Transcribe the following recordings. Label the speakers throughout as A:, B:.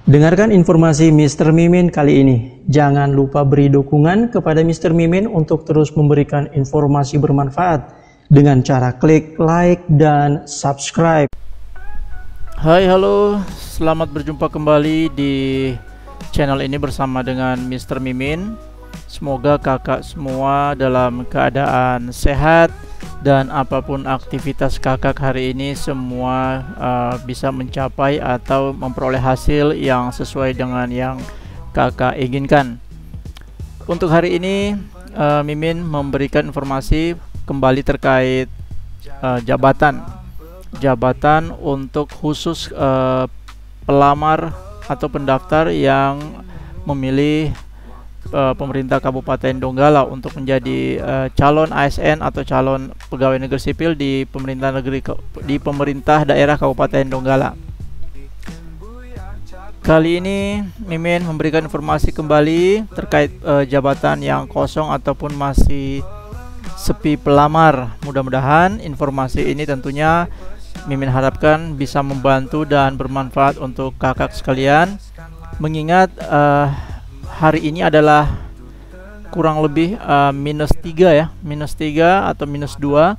A: Dengarkan informasi Mr. Mimin kali ini. Jangan lupa beri dukungan kepada Mr. Mimin untuk terus memberikan informasi bermanfaat dengan cara klik like dan subscribe.
B: Hai, halo, selamat berjumpa kembali di channel ini bersama dengan Mr. Mimin. Semoga kakak semua dalam keadaan sehat dan apapun aktivitas kakak hari ini semua bisa mencapai atau memperoleh hasil yang sesuai dengan yang kakak inginkan. Untuk hari ini Mimin memberikan informasi kembali terkait jabatan untuk khusus pelamar atau pendaftar yang memilih pemerintah Kabupaten Donggala untuk menjadi calon ASN atau calon pegawai negeri sipil di pemerintah daerah Kabupaten Donggala. Kali ini Mimin memberikan informasi kembali terkait jabatan yang kosong ataupun masih sepi pelamar. Mudah-mudahan informasi ini tentunya Mimin harapkan bisa membantu dan bermanfaat untuk kakak sekalian, mengingat hari ini adalah kurang lebih -3 atau -2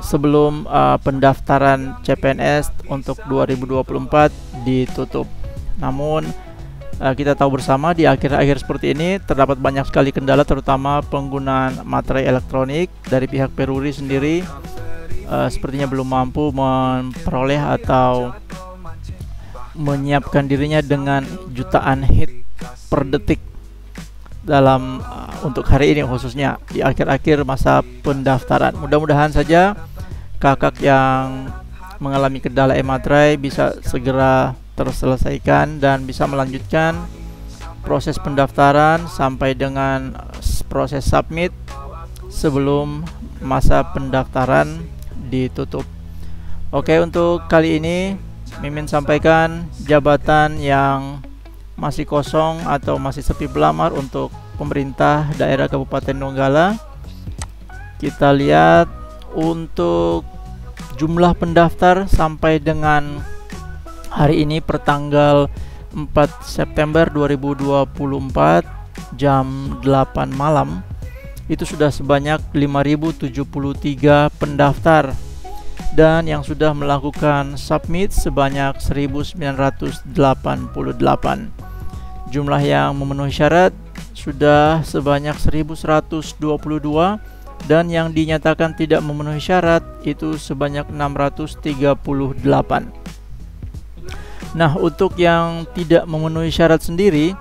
B: sebelum pendaftaran CPNS untuk 2024 ditutup. Namun kita tahu bersama di akhir-akhir seperti ini terdapat banyak sekali kendala, terutama penggunaan materai elektronik dari pihak Peruri sendiri sepertinya belum mampu memperoleh atau menyiapkan dirinya dengan jutaan hit per detik dalam untuk hari ini, khususnya di akhir-akhir masa pendaftaran. Mudah-mudahan saja kakak yang mengalami kendala e-materai bisa segera terselesaikan dan bisa melanjutkan proses pendaftaran sampai dengan proses submit sebelum masa pendaftaran ditutup. Oke, untuk kali ini Mimin sampaikan jabatan yang masih kosong atau masih sepi pelamar untuk pemerintah daerah Kabupaten Donggala. Kita lihat untuk jumlah pendaftar sampai dengan hari ini pertanggal 4 September 2024 jam 8 malam itu sudah sebanyak 5.073 pendaftar, dan yang sudah melakukan submit sebanyak 1988. Jumlah yang memenuhi syarat sudah sebanyak 1122, dan yang dinyatakan tidak memenuhi syarat itu sebanyak 638. Nah, untuk yang tidak memenuhi syarat sendiri,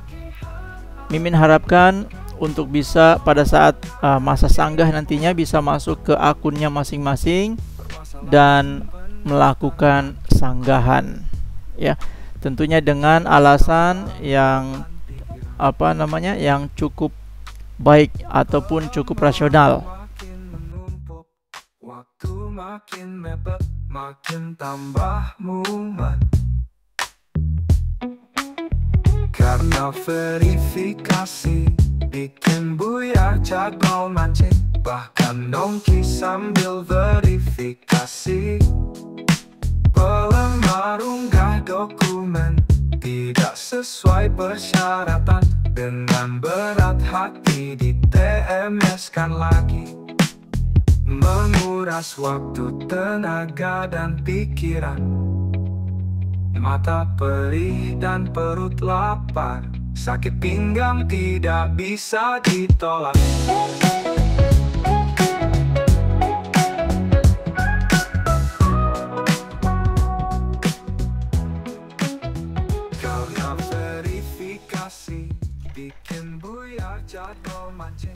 B: Mimin harapkan untuk bisa pada saat masa sanggah nantinya bisa masuk ke akunnya masing-masing dan melakukan sanggahan, ya, tentunya dengan alasan yang yang cukup baik ataupun cukup rasional.
C: Waktu makin mepet, makin tambah mumet, karena verifikasi bikin buyar jadwal mancing, bahkan nongki sambil verifikasi. Pelamar unggah dokumen tidak sesuai persyaratan, dengan berat hati di TMS-kan lagi, menguras waktu, tenaga dan pikiran, mata perih dan perut lapar, sakit pinggang tidak bisa ditolak.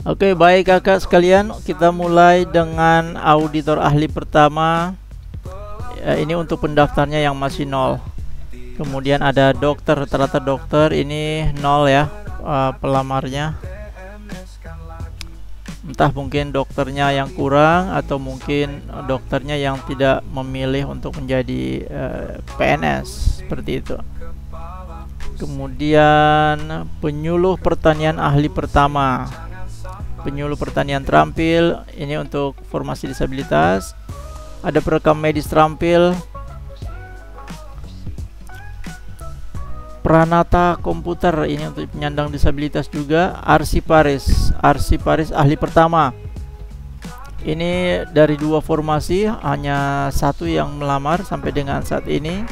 B: Oke, baik kakak sekalian, kita mulai dengan auditor ahli pertama. Ini untuk pendaftarnya yang masih 0. Kemudian ada dokter, rata-rata dokter ini 0 ya, pelamarnya. Entah mungkin dokternya yang kurang atau mungkin dokternya yang tidak memilih untuk menjadi PNS, seperti itu. Kemudian penyuluh pertanian ahli pertama, penyuluh pertanian terampil, ini untuk formasi disabilitas. Ada perekam medis terampil, Pranata Komputer, ini untuk penyandang disabilitas juga. Arsiparis ahli pertama. Ini dari 2 formasi, hanya 1 yang melamar sampai dengan saat ini.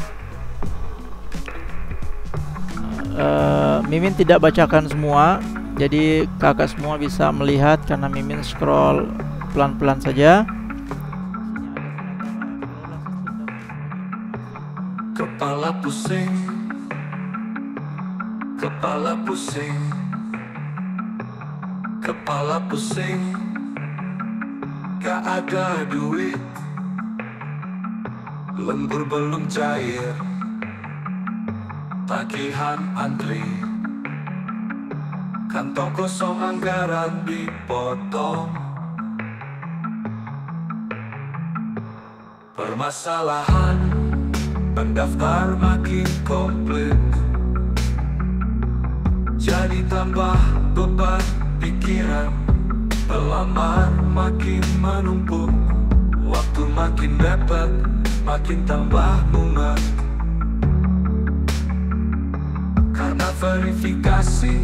B: Mimin tidak bacakan semua, jadi kakak semua bisa melihat karena Mimin scroll pelan-pelan saja.
C: Kepala pusing, kepala pusing, kepala pusing, gak ada duit, lembur belum cair, tagihan antri, kantong kosong anggaran dipotong. Permasalahan pendaftar makin komplit, jadi tambah beban pikiran. Pelamar makin menumpuk, waktu makin mepet, makin tambah mumet. Karena verifikasi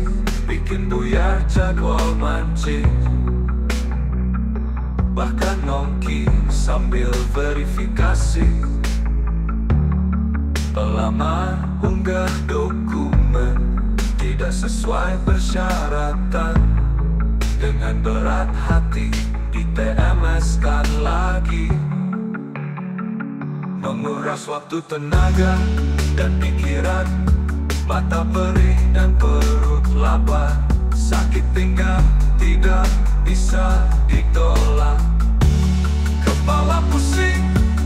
C: bikin buyar jadwal mancing, bahkan nongki sambil verifikasi. Pelamar unggah dokumen tidak sesuai persyaratan, dengan berat hati di TMS-kan lagi. Menguras waktu, tenaga, dan pikiran, mata perih dan perut lapar, sakit pinggang tidak bisa ditolak. Kepala pusing,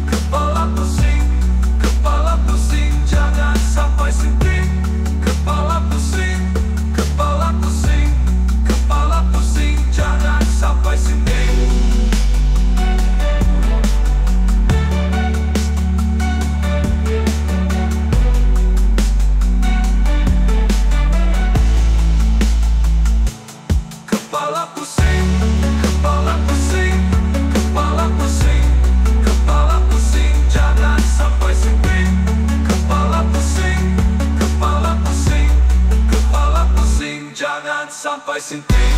C: kepala pusing, kepala pusing, jangan sampai sinting. Kepala pusing, kepala pusing, kepala pusing, jangan sampai sinting. Kepala pusing, kepala pusing, kepala pusing, kepala pusing, jangan sampai sinting. Kepala pusing, kepala pusing, kepala pusing, jangan sampai sinting.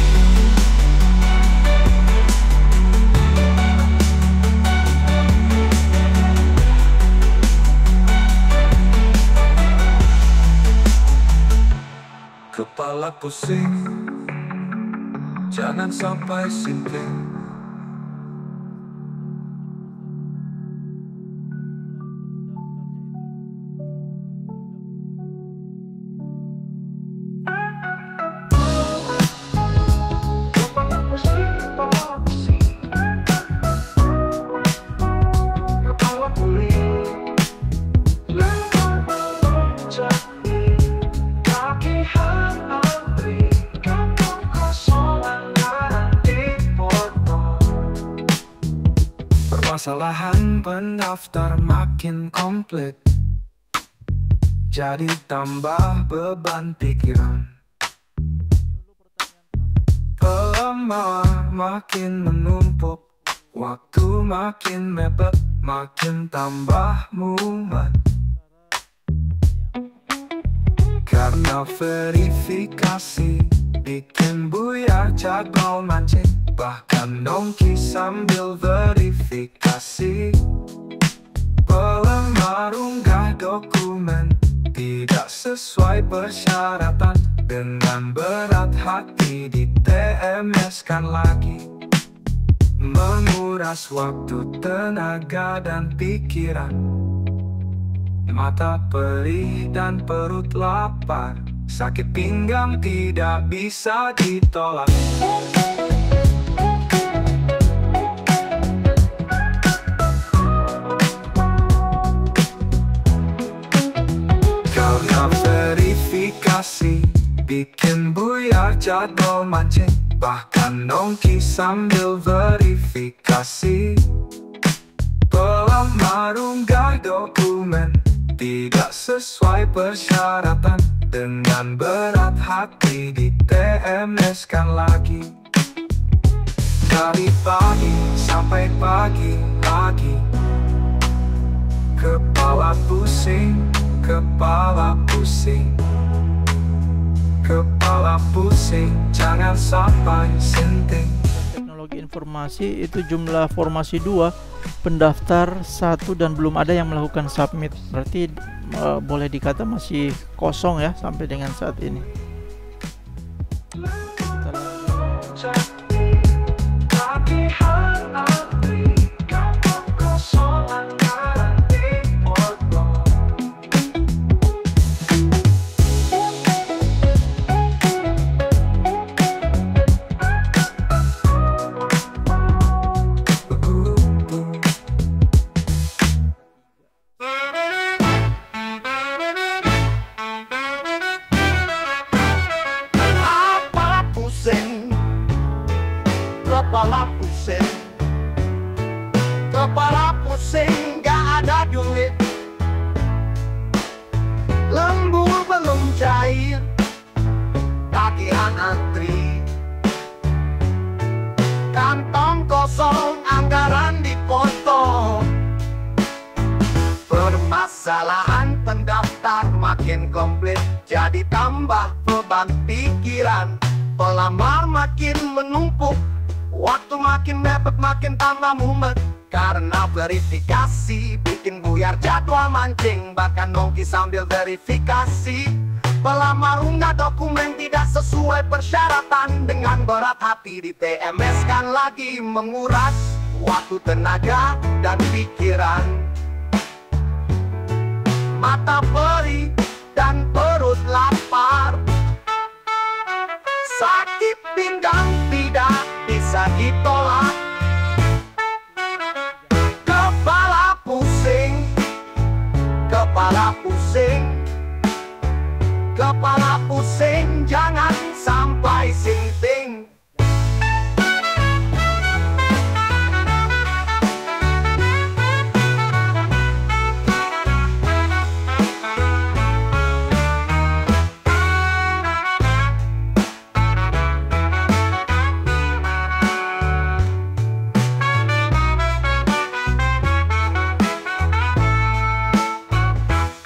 C: Kepala pusing, jangan sampai sinting. Permasalahan pendaftar makin komplit, jadi tambah beban pikiran. Pelamar makin menumpuk, waktu makin mepet, makin tambah mumet. Karena verifikasi bikin buyar jadwal mancing, bahkan nongki sambil verifikasi. Pelamar unggah dokumen tidak sesuai persyaratan, dengan berat hati di TMS-kan lagi. Menguras waktu, tenaga, dan pikiran, mata perih dan perut lapar, sakit pinggang tidak bisa ditolak. Karena verifikasi bikin buyar jadwal mancing, bahkan nongki sambil verifikasi. Pelamar unggah dokumen tidak sesuai persyaratan, dengan berat hati di TMS-kan lagi. Dari pagi sampai pagi lagi, kepala pusing, kepala pusing. Kepala pusing, jangan sampai sinting.
B: Teknologi informasi itu jumlah formasi 2, pendaftar 1 dan belum ada yang melakukan submit. Berarti boleh dikata masih kosong ya sampai dengan saat ini.
D: Kepala pusing, kepala pusing, gak ada duit. Lembur belum cair, tagihan antri, kantong kosong, anggaran dipotong. Permasalahan pendaftar makin komplit, jadi tambah beban pikiran. Pelamar makin menumpuk, waktu makin mepet, makin tambah mumet. Karena verifikasi bikin buyar jadwal mancing, bahkan nongki sambil verifikasi. Pelamar unggah dokumen tidak sesuai persyaratan, dengan berat hati di TMS kan lagi menguras waktu, tenaga, dan pikiran. Mata perih dan perut lapar, sakit pinggang tidak bisa ditolak. Kepala pusing, kepala pusing, kepala pusing, jangan sampai sinting.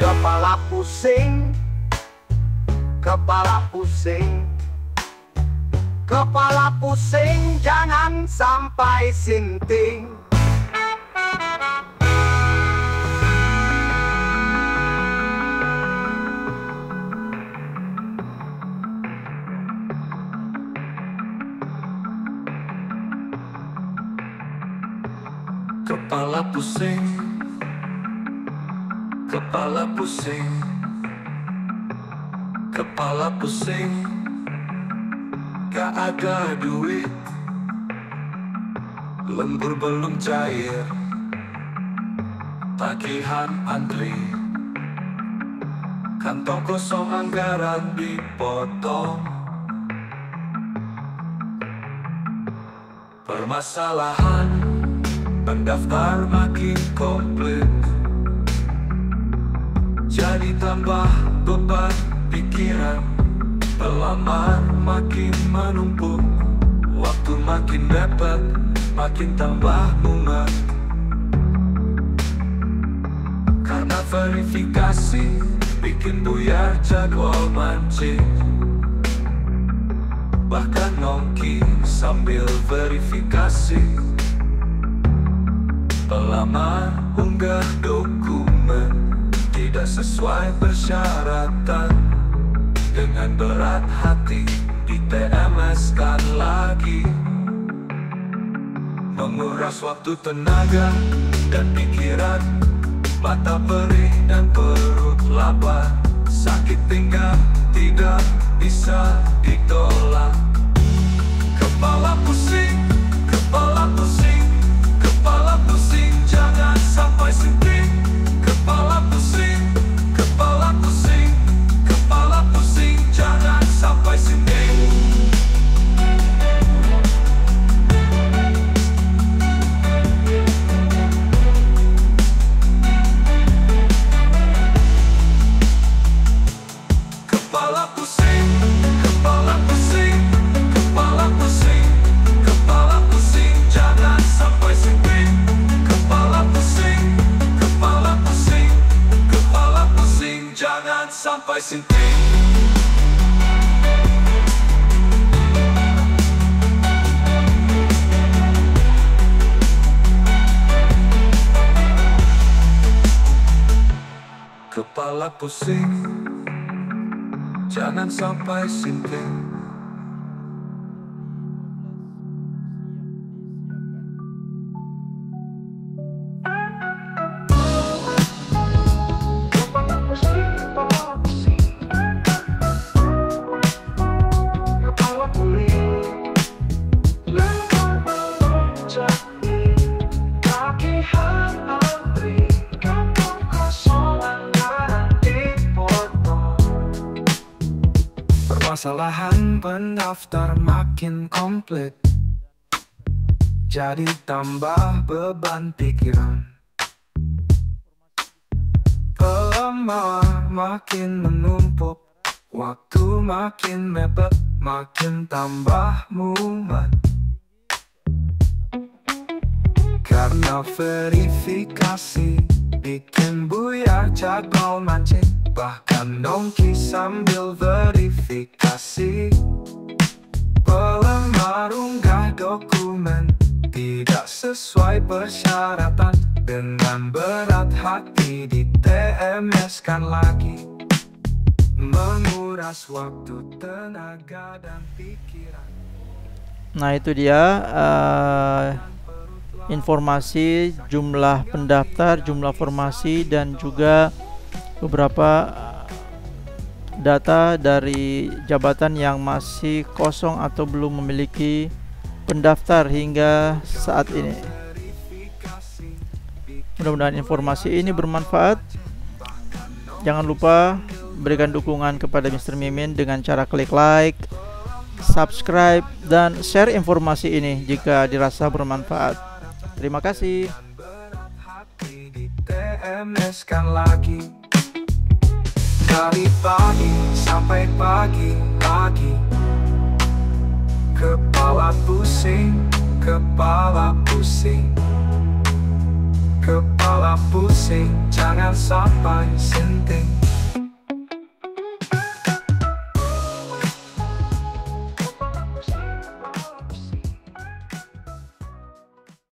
D: Kepala pusing, kepala pusing, kepala pusing, jangan sampai sinting.
C: Kepala pusing, kepala pusing, kepala pusing, gak ada duit. Lembur belum cair, tagihan antri, kantong kosong, anggaran dipotong. Permasalahan pendaftar makin komplit, jadi tambah beban pikiran. Pelamar makin menumpuk, waktu makin mepet, makin tambah mumet. Karena verifikasi bikin buyar jadwal mancing, bahkan nongki sambil verifikasi. Pelamar unggah dokumen tidak sesuai persyaratan, dengan berat hati di TMS kan lagi menguras waktu, tenaga, dan pikiran. Mata perih dan perut lapar, sakit pinggang tidak bisa ditolak. Kepala pusing, kepala pusing, kepala pusing, jangan sampai sinting. Kepala pusing, kepala pusing, kepala pusing, jangan sampai sinting. Kepala pusing, kepala pusing, sampai sinting. Kepala pusing, jangan sampai sinting. Permasalahan pendaftar makin komplit, jadi tambah beban pikiran. Pelamar makin menumpuk, waktu makin mepet, makin tambah mumet. Karena verifikasi bikin buyar jadwal mancing, bahkan nongki sambil verifikasi. Pelamar unggah dokumen tidak sesuai persyaratan, dengan berat hati di TMS-kan lagi, menguras waktu, tenaga, dan pikiran.
B: Nah, itu dia informasi jumlah pendaftar, jumlah formasi, dan juga beberapa data dari jabatan yang masih kosong atau belum memiliki pendaftar hingga saat ini. Mudah-mudahan informasi ini bermanfaat. Jangan lupa berikan dukungan kepada Mr. Mimin dengan cara klik like, subscribe, dan share informasi ini jika dirasa bermanfaat. Terima kasih.
C: Dari pagi sampai pagi lagi, kepala pusing, kepala pusing, kepala pusing, jangan sampai sinting.